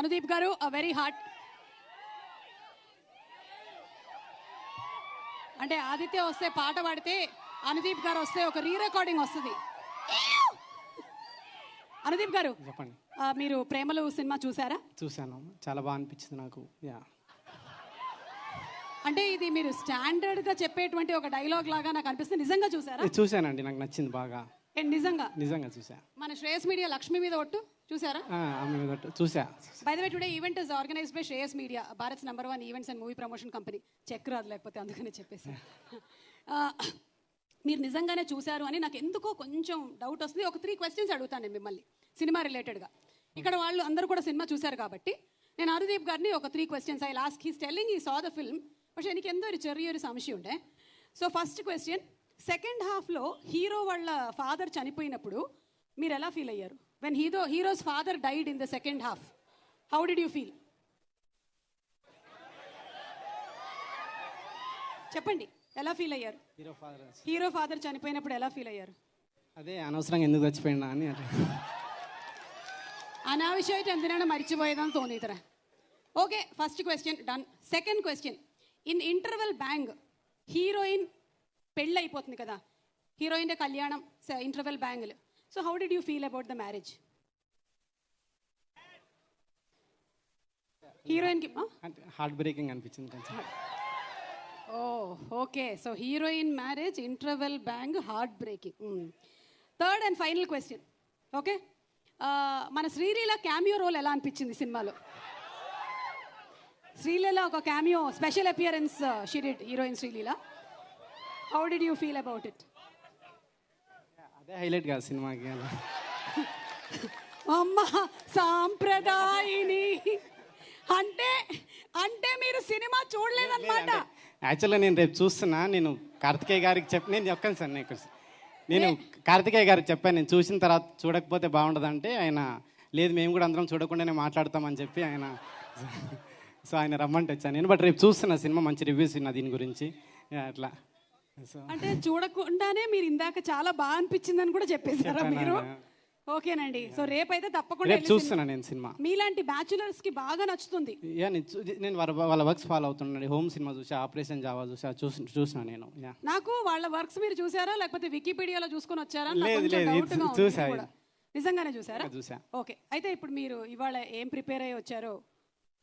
అనుదీప్ గారు very heart. అంటే ఆదిత్య వస్తే పాట పాడితే అనుదీప్ గారు వస్తే ఒక రీ రికార్డింగ్ వస్తుంది. అనుదీప్ గారు చెప్పండి. మీరు ప్రేమలు సినిమా చూసారా? చూశాను, చాలా బాగా అనిపించింది నాకు. యా, అంటే ఇది మీరు స్టాండర్డ్ గా చెప్పేటువంటి ఒక డైలాగ్ లాగా నాకు అనిపిస్తుంది. నిజంగా చూసారా? చూశానండి, నాకు నచ్చింది బాగా. నిజంగా నిజంగా చూసా. మన శ్రేయస్ మీడియా లక్ష్మి మీద ఒట్టు చూసారా? ఆమె మీద చూసా. By the way today event is organized by Shreyas media, Bharat's #1 events and movie promotion company. Check రాదు లేకపోతే, అందుకనే చెప్పేసి. మీరు నిజంగానే చూశారు అని నాకు ఎందుకో కొంచెం డౌట్ వస్తుంది. ఒక 3 క్వశ్చన్స్ అడుగుతాను నేను మిమ్మల్ని సినిమా రిలేటెడ్గా. ఇక్కడ వాళ్ళు అందరూ కూడా సినిమా చూశారు కాబట్టి నేను అనుదీప్ గారిని ఒక 3 questions I last. He's telling he saw the film, പക്ഷെ എനിക്ക് എന്തോ ഒരു ചെറിയൊരു സംശയമുണ്ട്. సో ఫస్ట్ క్వశ్చన్, సెకండ్ హాఫ్లో హీరో వాళ్ళ ఫాదర్ చనిపోయినప్పుడు మీరు ఎలా ఫీల్ అయ్యారు? When heroes father died in the second half, how did you feel? చెప్పండి, ఎలా ఫీల్ అయ్యారు? హీరో ఫాదర్ చనిపోయినప్పుడు ఎలా ఫీల్ అయ్యారు? అదే అనవసరంగా ఎందుకు చచ్చిపోయినా అని. അനാവശ്യമായിട്ട് എന്തിനാണ് മരിച്ചുപോയതെന്ന് തോന്നിയിത്ര. Okay, first question done. Second question, in interval bang heroine పెళ్ళి అయిపోతుంది కదా, హీరోయిన్ కళ్యాణం ఇంటర్వెల్ బ్యాంగ్లు. So how did you feel about the marriage? హీరోయిన్కి హార్ట్ బ్రేకింగ్ అనిపించింది కొంచెం. Okay, so heroine marriage interval bang heart breaking. Third and final question. Okay, మన Sreeleela cameo role ఎలా అనిపించింది సినిమాలో? శ్రీలీల ఒక cameo special appearance she did, heroine Sreeleela. How did you feel about it? అదే highlight కాదు సినిమాకి. అమ్మ సాంప్రదాయిని అంటే అంటే మీరు సినిమా చూడలేదన్నమాట. యాక్చువల్గా నేను రేపు చూస్తున్నా. నేను కార్తికేయ గారికి నేను చెప్పాను సార్, నేను కార్తికేయ గారికి చెప్పాను, నేను చూసిన తర్వాత చూడకపోతే బాగుండదంటే ఆయన లేదు మేము కూడా అందరం చూడకుండానే మాట్లాడతామని చెప్పి ఆయన, సో ఆయన రమ్మంటే వచ్చాను నేను. బట్ రేపు చూస్తున్నా సినిమా, మంచి రివ్యూస్ విన్నా దీని గురించి అట్లా. సో అంటే చూడకుండానే మీరు ఇందాక చాలా బాగా అనిపించిందని కూడా చెప్పేశారా మీరు? ఓకేనండి, సో రేపైతే తప్పకుండా చూస్తున్నా నేను సినిమా. మీలాంటి బ్యాచులర్స్ కి బాగా నచ్చుతుంది. నేను వాళ్ళ వర్క్స్ ఫాలో అవుతున్నాను. హోమ్ సినిమా చూసా, ఆపరేషన్ జావా చూసినా నేను. నాకు వాళ్ళ వర్క్స్ మీరు చూసారా లేకపోతే వికీపీడియాలో చూసుకొని వచ్చారా? చూసా. నిజంగానే చూసారా? చూసా. ఓకే, అయితే ఇప్పుడు మీరు ఇవాళ ఏం ప్రిపేర్ అయ్యి వచ్చారో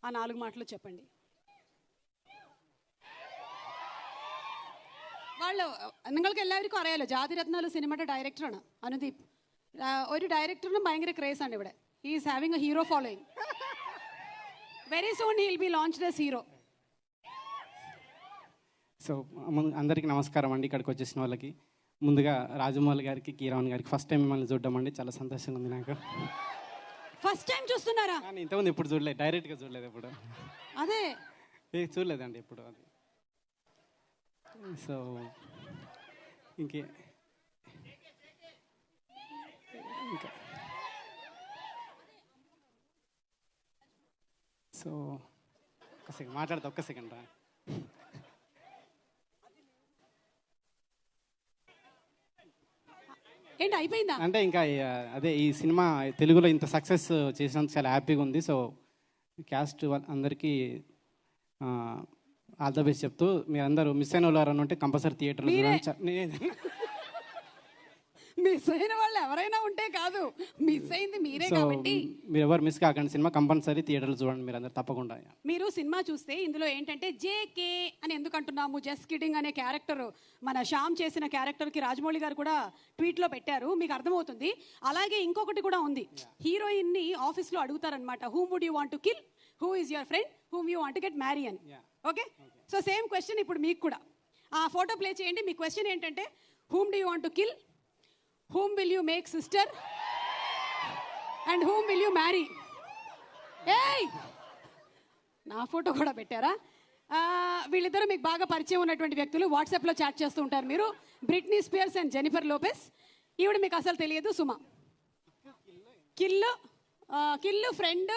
ఆ 4 మాటలు చెప్పండి. వాళ్ళు നിങ്ങൾക്ക് എല്ലാവർക്കും അറിയാലോ ജാതിരത്നാല് സിനിമയുടെ ഡയറക്ടറാണ് അനുദീപ്. ഒരു ഡയറക്ടറിനും ഭയങ്കര ക്രേസ് ആണ് ഇവിടെ. He is having A hero following. Very soon he will be launched as hero. So అందరికీ నమస్కారం అండి. ఇక్కడికి వచ్చేసిన వాళ్ళకి ముందుగా రాజమౌళి గారికి, కీరవాణి గారికి ఫస్ట్ టైం మిమ్మల్ని చూడడం అండి, చాలా సంతోషంగా ఉంది నాకు. ఫస్ట్ టైం చూస్తున్నారా? ఇంతకుముందు ఎప్పుడు చూడలేదు, డైరెక్ట్గా చూడలేదు ఎప్పుడు. అదే చూడలేదండి ఎప్పుడు అది. సో ఇంకా సో ఒక్క సెకండ్ మాట్లాడతా, ఒక్క సెకండ్ రా. ఏంటి అయిపోయిందా? అంటే ఇంకా అదే ఈ సినిమా తెలుగులో ఇంత సక్సెస్ చేసినందుకు చాలా హ్యాపీగా ఉంది. సో క్యాస్ట్ అందరికీ ఆల్ ద బెస్ట్ చెప్తూ, మీరు అందరూ మిస్ అయిన వాళ్ళు ఎవరైనా ఉంటే కంపల్సరీ థియేటర్లో మిస్ అయిన వాళ్ళు ఎవరైనా ఉంటే కాదు, మిస్ అయింది మీరే కాబట్టి మీరు ఎవరు మిస్ కాకండి. సినిమా కంపల్సరీ థియేటర్లో చూడండి మీరు అందరు తప్పకుండా. మీరు సినిమా చూస్తే ఇందులో ఏంటంటే జేకే అని ఎందుకు అంటున్నాము, జస్ట్ కిడింగ్ అనే క్యారెక్టర్ మన శ్యామ్ చేసిన క్యారెక్టర్కి రాజమౌళి గారు కూడా ట్వీట్లో పెట్టారు, మీకు అర్థమవుతుంది. అలాగే ఇంకొకటి కూడా ఉంది, హీరోయిన్ని ఆఫీస్లో అడుగుతారనమాట, whom would you want to kill, who is your friend, whom you want to get marry అని. ఓకే, సో సేమ్ క్వశ్చన్ ఇప్పుడు మీకు కూడా. ఆ ఫోటో ప్లే చేయండి. మీ క్వశ్చన్ ఏంటంటే whom do you want to kill, whom will you make sister, and whom will you marry? Hey, నా photo కూడా పెట్టారా? వీళ్ళిద్దరూ మీకు బాగా పరిచయం ఉన్నటువంటి వ్యక్తులు, వాట్సాప్లో చాట్ చేస్తూ ఉంటారు మీరు. Britney spheres and Jennifer Lopez. ఈవిడ మీకు అసలు తెలియదు, సుమ. కిల్లు ఫ్రెండ్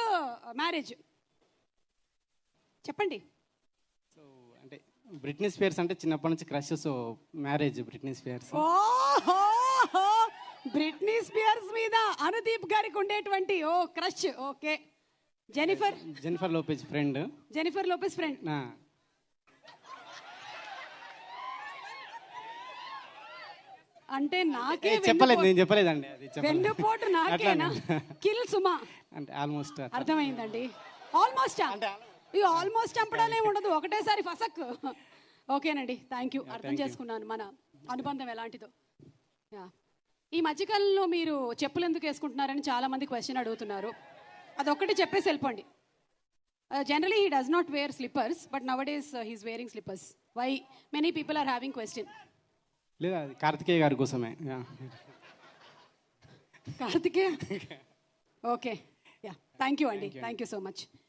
మ్యారేజ్ చెప్పండి. అంటే బ్రిట్నీ స్పియర్స్ అంటే చిన్నప్పటి నుంచి crush, so marriage Britney spheres. Britney spheres మీద అనుదీప్ గారికి ఉండేటువంటి crush. Okay, Jennifer Jennifer Lopez friend. Jennifer Lopez friend. అంటే నాకే చెప్పలేదు, నేను చెప్పలేదండి, అది వెన్నుపోటు నాకేనా? కిల్ సుమా అంటే ఆల్మోస్ట్ అర్థమైందండి. ఆల్మోస్ట్ ఇక ఆల్మోస్ట్ చంపడాలే ఉండదు, ఒకటేసారి ఫసక్. ఓకేనండి, థ్యాంక్ యూ, అర్థం చేసుకున్నాను మన అనుబంధం ఎలాంటిదో. యా. ఈ మధ్యకాలంలో మీరు చెప్పులు ఎందుకు వేసుకుంటున్నారని చాలా మంది క్వశ్చన్ అడుగుతున్నారు. అదొక్కటి చెప్పేసి వెళ్ళిపోండి. Generally he does not wear slippers, but nowadays he's wearing slippers. Why many people are having question. లేదా అది కార్తికేయ గారి కోసమే. Kartikeya. Okay, yeah, thank you అండి, థ్యాంక్ యూ సో మచ్.